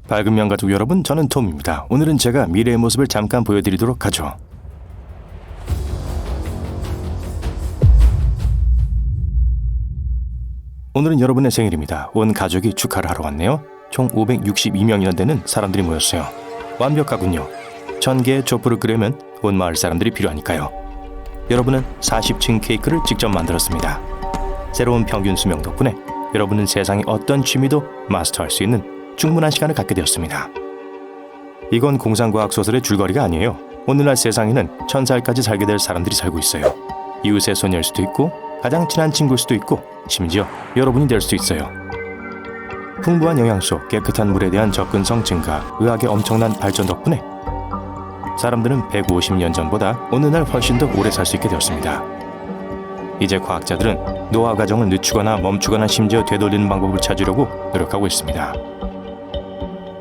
밝은 명가족 여러분, 저는 톰입니다. 오늘은 제가 미래의 모습을 잠깐 보여드리도록 하죠. 오늘은 여러분의 생일입니다. 온 가족이 축하를 하러 왔네요. 총 562명이나 되는 사람들이 모였어요. 완벽하군요. 1000개의 촛불을 끄려면 온 마을 사람들이 필요하니까요. 여러분은 40층 케이크를 직접 만들었습니다. 새로운 평균 수명 덕분에 여러분은 세상의 어떤 취미도 마스터할 수 있는 충분한 시간을 갖게 되었습니다. 이건 공상과학 소설의 줄거리가 아니에요. 오늘날 세상에는 1000살까지 살게 될 사람들이 살고 있어요. 이웃의 소녀일 수도 있고 가장 친한 친구일 수도 있고 심지어 여러분이 될 수도 있어요. 풍부한 영양소, 깨끗한 물에 대한 접근성 증가, 의학의 엄청난 발전 덕분에 사람들은 150년 전보다 오늘날 훨씬 더 오래 살 수 있게 되었습니다. 이제 과학자들은 노화 과정을 늦추거나 멈추거나 심지어 되돌리는 방법을 찾으려고 노력하고 있습니다.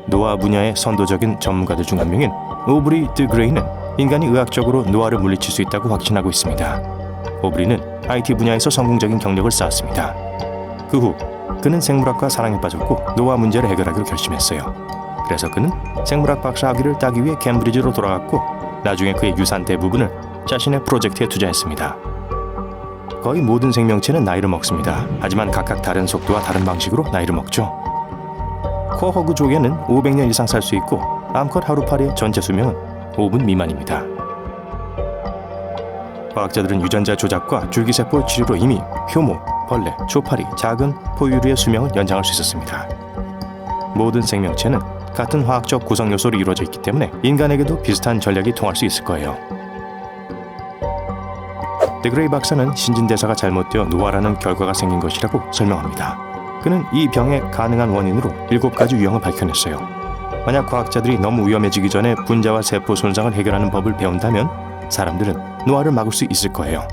노화 분야의 선도적인 전문가들 중 한 명인 오브리 드 그레이는 인간이 의학적으로 노화를 물리칠 수 있다고 확신하고 있습니다. 오브리는 IT 분야에서 성공적인 경력을 쌓았습니다. 그 후 그는 생물학과 사랑에 빠졌고 노화 문제를 해결하기로 결심했어요. 그래서 그는 생물학 박사 학위를 따기 위해 캠브리지로 돌아갔고 나중에 그의 유산 대부분을 자신의 프로젝트에 투자했습니다. 거의 모든 생명체는 나이를 먹습니다. 하지만 각각 다른 속도와 다른 방식으로 나이를 먹죠. 코어허그족에는 500년 이상 살 수 있고 암컷 하루파리의 전체 수명은 5분 미만입니다. 과학자들은 유전자 조작과 줄기세포 치료로 이미 효모, 벌레, 초파리, 작은 포유류의 수명을 연장할 수 있었습니다. 모든 생명체는 같은 화학적 구성 요소로 이루어져 있기 때문에 인간에게도 비슷한 전략이 통할 수 있을 거예요. 데그레이 박사는 신진대사가 잘못되어 노화라는 결과가 생긴 것이라고 설명합니다. 그는 이 병의 가능한 원인으로 7가지 유형을 밝혀냈어요. 만약 과학자들이 너무 위험해지기 전에 분자와 세포 손상을 해결하는 법을 배운다면 사람들은 노화를 막을 수 있을 거예요.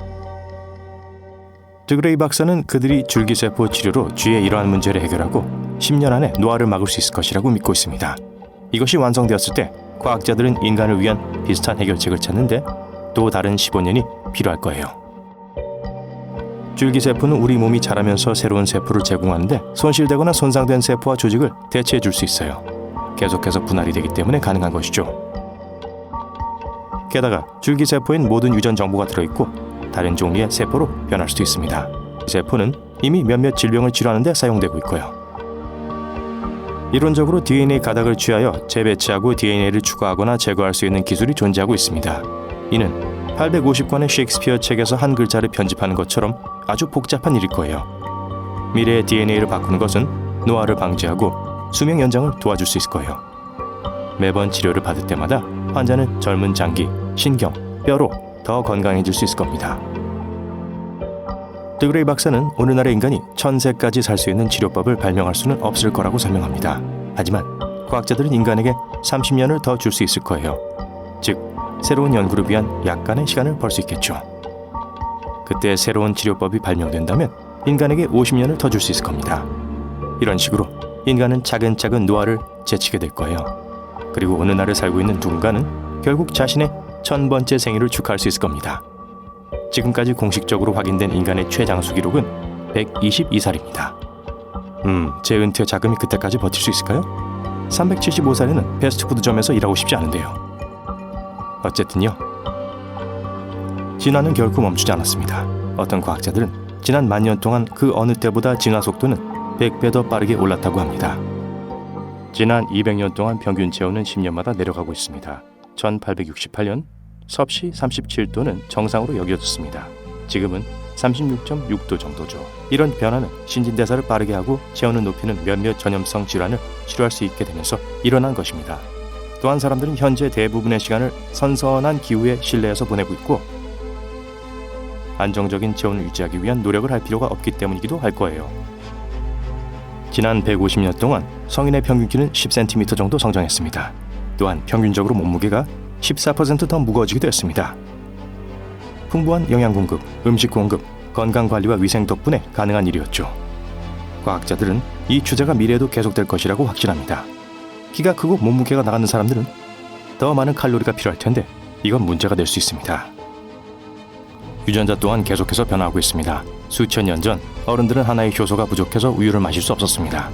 데그레이 박사는 그들이 줄기세포 치료로 쥐의 이러한 문제를 해결하고 10년 안에 노화를 막을 수 있을 것이라고 믿고 있습니다. 이것이 완성되었을 때 과학자들은 인간을 위한 비슷한 해결책을 찾는데 또 다른 15년이 필요할 거예요. 줄기세포는 우리 몸이 자라면서 새로운 세포를 제공하는데 손실되거나 손상된 세포와 조직을 대체해 줄 수 있어요. 계속해서 분할이 되기 때문에 가능한 것이죠. 게다가 줄기세포엔 모든 유전 정보가 들어있고 다른 종류의 세포로 변할 수도 있습니다. 세포는 이미 몇몇 질병을 치료하는 데 사용되고 있고요. 이론적으로 DNA 가닥을 취하여 재배치하고 DNA를 추가하거나 제거할 수 있는 기술이 존재하고 있습니다. 이는 850권의 셰익스피어 책에서 한 글자를 편집하는 것처럼 아주 복잡한 일일 거예요. 미래의 DNA를 바꾸는 것은 노화를 방지하고 수명 연장을 도와줄 수 있을 거예요. 매번 치료를 받을 때마다 환자는 젊은 장기, 신경, 뼈로 더 건강해질 수 있을 겁니다. 데그레이 박사는 오늘날의 인간이 1000세까지 살 수 있는 치료법을 발명할 수는 없을 거라고 설명합니다. 하지만 과학자들은 인간에게 30년을 더 줄 수 있을 거예요. 즉 새로운 연구를 위한 약간의 시간을 벌 수 있겠죠. 그때 새로운 치료법이 발명된다면 인간에게 50년을 더 줄 수 있을 겁니다. 이런 식으로 인간은 차근차근 노화를 제치게 될 거예요. 그리고 오늘날을 살고 있는 누군가는 결국 자신의 1000번째 생일을 축하할 수 있을 겁니다. 지금까지 공식적으로 확인된 인간의 최장수 기록은 122살입니다. 제 은퇴 자금이 그때까지 버틸 수 있을까요? 375살에는 패스트푸드점에서 일하고 싶지 않은데요. 어쨌든요. 진화는 결코 멈추지 않았습니다. 어떤 과학자들은 지난 10,000년 동안 그 어느 때보다 진화 속도는 100배 더 빠르게 올랐다고 합니다. 지난 200년 동안 평균 체온은 10년마다 내려가고 있습니다. 1868년 섭씨 37도는 정상으로 여겨졌습니다. 지금은 36.6도 정도죠. 이런 변화는 신진대사를 빠르게 하고 체온을 높이는 몇몇 전염성 질환을 치료할 수 있게 되면서 일어난 것입니다. 또한 사람들은 현재 대부분의 시간을 선선한 기후의 실내에서 보내고 있고 안정적인 체온을 유지하기 위한 노력을 할 필요가 없기 때문이기도 할 거예요. 지난 150년 동안 성인의 평균 키는 10cm 정도 성장했습니다. 또한 평균적으로 몸무게가 14% 더 무거워지기도 했습니다. 풍부한 영양 공급, 음식 공급, 건강관리와 위생 덕분에 가능한 일이었죠. 과학자들은 이 추세가 미래에도 계속될 것이라고 확신합니다. 키가 크고 몸무게가 나가는 사람들은 더 많은 칼로리가 필요할 텐데 이건 문제가 될 수 있습니다. 유전자 또한 계속해서 변화하고 있습니다. 수천 년 전 어른들은 하나의 효소가 부족해서 우유를 마실 수 없었습니다.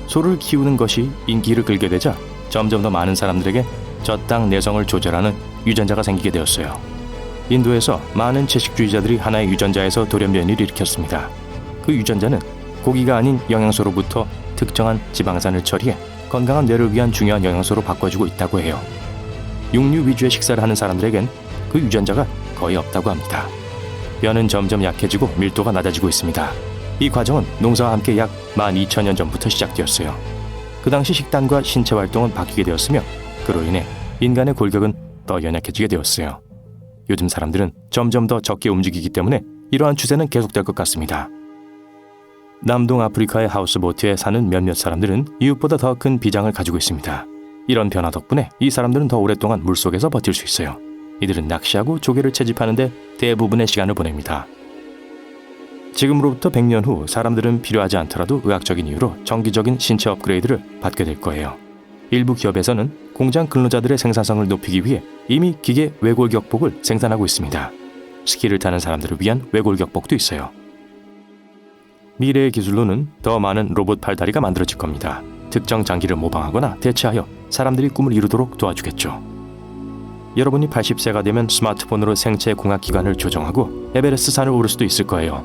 소를 키우는 것이 인기를 끌게 되자 점점 더 많은 사람들에게 저 땅 내성을 조절하는 유전자가 생기게 되었어요. 인도에서 많은 채식주의자들이 하나의 유전자에서 돌연변이를 일으켰습니다. 그 유전자는 고기가 아닌 영양소로부터 특정한 지방산을 처리해 건강한 뇌를 위한 중요한 영양소로 바꿔주고 있다고 해요. 육류 위주의 식사를 하는 사람들에겐 그 유전자가 거의 없다고 합니다. 뼈는 점점 약해지고 밀도가 낮아지고 있습니다. 이 과정은 농사와 함께 약 12,000년 전부터 시작되었어요. 그 당시 식단과 신체 활동은 바뀌게 되었으며 그로 인해 인간의 골격은 더 연약해지게 되었어요. 요즘 사람들은 점점 더 적게 움직이기 때문에 이러한 추세는 계속될 것 같습니다. 남동 아프리카의 하우스보트에 사는 몇몇 사람들은 이웃보다 더 큰 비장을 가지고 있습니다. 이런 변화 덕분에 이 사람들은 더 오랫동안 물속에서 버틸 수 있어요. 이들은 낚시하고 조개를 채집하는데 대부분의 시간을 보냅니다. 지금으로부터 100년 후 사람들은 필요하지 않더라도 의학적인 이유로 정기적인 신체 업그레이드를 받게 될 거예요. 일부 기업에서는 공장 근로자들의 생산성을 높이기 위해 이미 기계 외골격복을 생산하고 있습니다. 스키를 타는 사람들을 위한 외골격복도 있어요. 미래의 기술로는 더 많은 로봇 팔다리가 만들어질 겁니다. 특정 장기를 모방하거나 대체하여 사람들이 꿈을 이루도록 도와주겠죠. 여러분이 80세가 되면 스마트폰으로 생체 공학기관을 조정하고 에베레스트 산을 오를 수도 있을 거예요.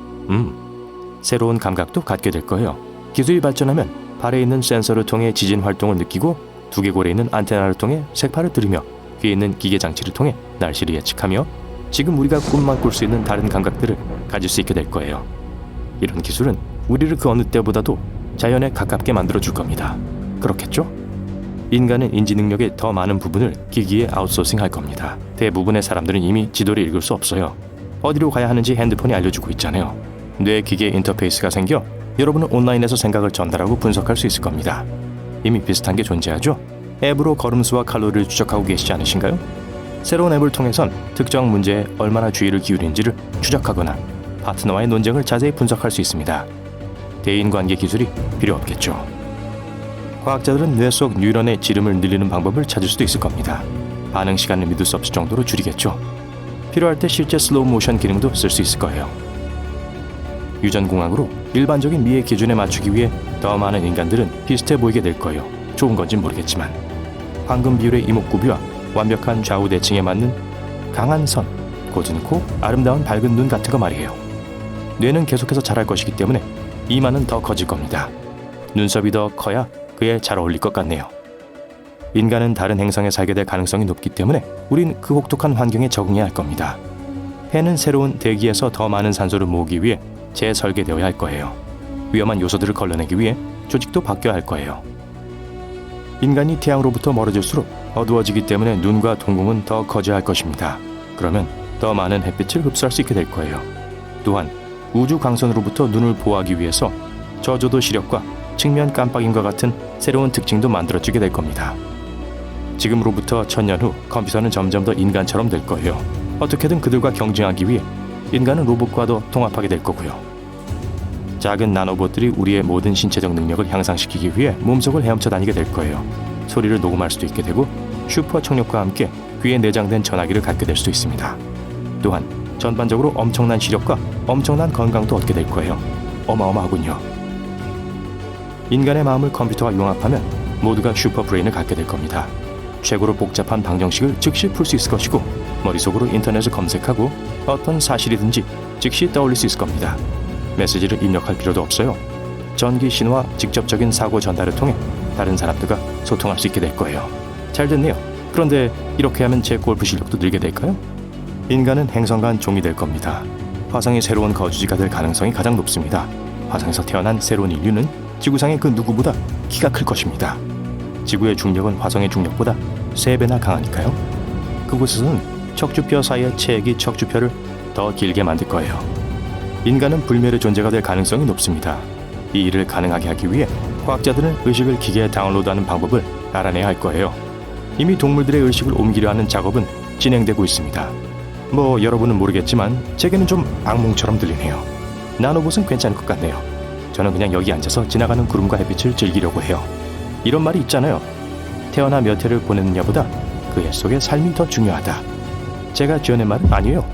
새로운 감각도 갖게 될 거예요. 기술이 발전하면 발에 있는 센서를 통해 지진 활동을 느끼고 두개골에 있는 안테나를 통해 색파를 들으며 귀에 있는 기계 장치를 통해 날씨를 예측하며 지금 우리가 꿈만 꿀 수 있는 다른 감각들을 가질 수 있게 될 거예요. 이런 기술은 우리를 그 어느 때보다도 자연에 가깝게 만들어줄 겁니다. 그렇겠죠? 인간은 인지 능력의 더 많은 부분을 기기에 아웃소싱할 겁니다. 대부분의 사람들은 이미 지도를 읽을 수 없어요. 어디로 가야 하는지 핸드폰이 알려주고 있잖아요. 뇌-기계 인터페이스가 생겨 여러분은 온라인에서 생각을 전달하고 분석할 수 있을 겁니다. 이미 비슷한 게 존재하죠? 앱으로 걸음수와 칼로리를 추적하고 계시지 않으신가요? 새로운 앱을 통해선 특정 문제에 얼마나 주의를 기울이는지를 추적하거나 파트너와의 논쟁을 자세히 분석할 수 있습니다. 대인관계 기술이 필요 없겠죠. 과학자들은 뇌 속 뉴런의 지름을 늘리는 방법을 찾을 수도 있을 겁니다. 반응 시간을 믿을 수 없을 정도로 줄이겠죠. 필요할 때 실제 슬로우 모션 기능도 쓸 수 있을 거예요. 유전공학으로 일반적인 미의 기준에 맞추기 위해 더 많은 인간들은 비슷해 보이게 될 거예요. 좋은 건지 모르겠지만 황금 비율의 이목구비와 완벽한 좌우 대칭에 맞는 강한 선, 고진 코, 아름다운 밝은 눈 같은 거 말이에요. 뇌는 계속해서 자랄 것이기 때문에 이마는 더 커질 겁니다. 눈썹이 더 커야 그에 잘 어울릴 것 같네요. 인간은 다른 행성에 살게 될 가능성이 높기 때문에 우린 그 혹독한 환경에 적응해야 할 겁니다. 해는 새로운 대기에서 더 많은 산소를 모으기 위해 재설계되어야 할 거예요. 위험한 요소들을 걸러내기 위해 조직도 바뀌어야 할 거예요. 인간이 태양으로부터 멀어질수록 어두워지기 때문에 눈과 동공은 더 커져야 할 것입니다. 그러면 더 많은 햇빛을 흡수할 수 있게 될 거예요. 또한 우주 광선으로부터 눈을 보호하기 위해서 저조도 시력과 측면 깜빡임과 같은 새로운 특징도 만들어지게 될 겁니다. 지금으로부터 1000년 후 컴퓨터는 점점 더 인간처럼 될 거예요. 어떻게든 그들과 경쟁하기 위해 인간은 로봇과도 통합하게 될 거고요. 작은 나노봇들이 우리의 모든 신체적 능력을 향상시키기 위해 몸속을 헤엄쳐 다니게 될 거예요. 소리를 녹음할 수도 있게 되고 슈퍼 청력과 함께 귀에 내장된 전화기를 갖게 될 수도 있습니다. 또한 전반적으로 엄청난 시력과 엄청난 건강도 얻게 될 거예요. 어마어마하군요. 인간의 마음을 컴퓨터와 융합하면 모두가 슈퍼 브레인을 갖게 될 겁니다. 최고로 복잡한 방정식을 즉시 풀 수 있을 것이고 머릿속으로 인터넷을 검색하고 어떤 사실이든지 즉시 떠올릴 수 있을 겁니다. 메시지를 입력할 필요도 없어요. 전기 신호와 직접적인 사고 전달을 통해 다른 사람들과 소통할 수 있게 될 거예요. 잘 됐네요. 그런데 이렇게 하면 제 골프 실력도 늘게 될까요? 인간은 행성 간 종이 될 겁니다. 화성이 새로운 거주지가 될 가능성이 가장 높습니다. 화성에서 태어난 새로운 인류는 지구상의 그 누구보다 키가 클 것입니다. 지구의 중력은 화성의 중력보다 3배나 강하니까요. 그곳에서는 척추뼈 사이의 체액이 척추뼈를 더 길게 만들 거예요. 인간은 불멸의 존재가 될 가능성이 높습니다. 이 일을 가능하게 하기 위해 과학자들은 의식을 기계에 다운로드하는 방법을 알아내야 할 거예요. 이미 동물들의 의식을 옮기려 하는 작업은 진행되고 있습니다. 뭐 여러분은 모르겠지만 제게는 좀 악몽처럼 들리네요. 나노봇은 괜찮을 것 같네요. 저는 그냥 여기 앉아서 지나가는 구름과 햇빛을 즐기려고 해요. 이런 말이 있잖아요. 태어나 몇 해를 보내느냐보다 그 해 속의 삶이 더 중요하다. 제가 지어낸 말은 아니에요.